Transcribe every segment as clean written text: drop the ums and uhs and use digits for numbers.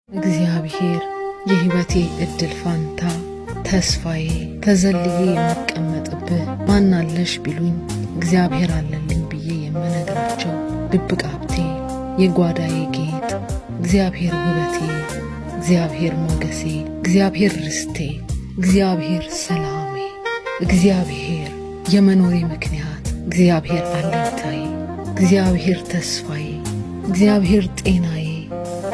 እግዚአብሔር የሕይወቴ እድል ፋንታ ተስፋዬ ተዘልዬ የምቀመጥብህ ማናለሽ ቢሉኝ እግዚአብሔር አለልኝ ብዬ የምነግራቸው ድብቅ ሀብቴ የጓዳዬ ጌጥ እግዚአብሔር ውበቴ እግዚአብሔር ሞገሴ እግዚአብሔር ርስቴ እግዚአብሔር ሰላሜ እግዚአብሔር የመኖሬ ምክንያት እግዚአብሔር አለኝታዬ እግዚአብሔር ተስፋዬ እግዚአብሔር ጤናዬ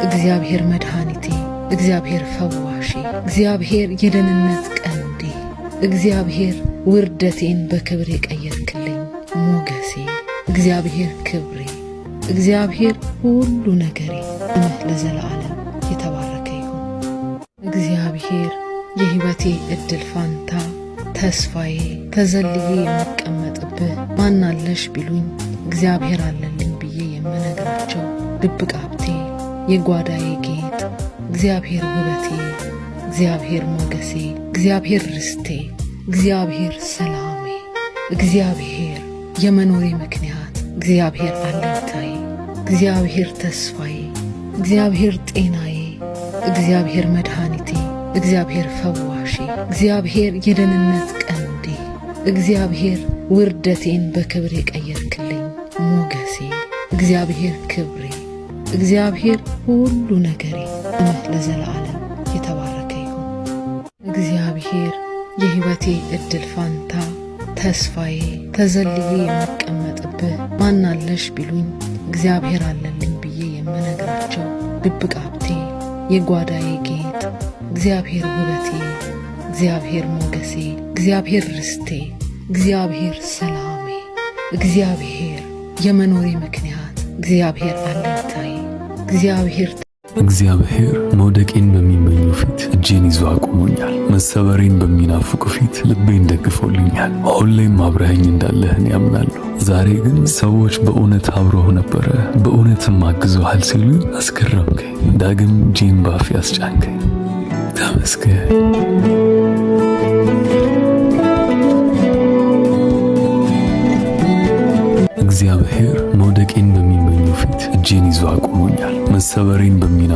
እግዚአብሔር መድኃኒቴ እግዚአብሔር ፈዋሼ እግዚአብሔር የደህንነት ቀንዴ እግዚአብሔር ውርደቴን በክብር የቀየርክልኝ ሞገሴ እግዚአብሔር ክብሬ እግዚአብሔር ሁሉ ነገሬ ስምህ ለዘላለም የተባረከ ይሁን። እግዚአብሔር የሕይወቴ እድል ፋንታ ተስፋዬ ተዘልዬ የምቀመጥብህ ማናለሽ ቢሉኝ እግዚአብሔር አለልኝ ብዬ የምነግራቸው ድብቅ ሀብቴ የጓዳዬ ጌጥ እግዚአብሔር ውበቴ እግዚአብሔር ሞገሴ እግዚአብሔር ርስቴ እግዚአብሔር ሰላሜ እግዚአብሔር የመኖሬ ምክንያት እግዚአብሔር አለኝታዬ እግዚአብሔር ተስፋዬ እግዚአብሔር ጤናዬ እግዚአብሔር መድኃኒቴ እግዚአብሔር ፈዋሼ እግዚአብሔር የደህንነት ቀንዴ እግዚአብሔር ውርደቴን በክብር የቀየርክልኝ ሞገሴ እግዚአብሔር ክብሬ እግዚአብሔር ሁሉ ነገሬ ስምህ ለዘላለም የተባረከ ይሁን። እግዚአብሔር የሕይወቴ እድል ፋንታ ተስፋዬ ተዘልዬ የምቀመጥብህ ማናለሽ ቢሉኝ እግዚአብሔር አለልኝ ብዬ የምነግራቸው ድብቅ ሀብቴ የጓዳዬ ጌጥ እግዚአብሔር ውበቴ እግዚአብሔር ሞገሴ እግዚአብሔር ርስቴ እግዚአብሔር ሰላሜ እግዚአብሔር የመኖሬ ምክንያት እግዚአብሔር አለኝታዬ እግዚአብሔር መውደቄን በሚመኙ ፊት እጄን ይዞ አቁሞኛል። መሰበሬን በሚናፍቁ ፊት ልቤን ደግፎልኛል። ሁሌም አብረኸኝ እንዳለህን ያምናለሁ። ዛሬ ግን ሰዎች በእውነት አብረው ነበረ በእውነትም አግዘዋል ሲሉ አስገረምከኝ። ዳግም እጄን ባፌ አስጫንከኝ። ተመስገን። እግዚአብሔር መውደቄን በሚመኙ ፊት እጄን ይዞ አቁሞኛል። መሰበሬን በሚና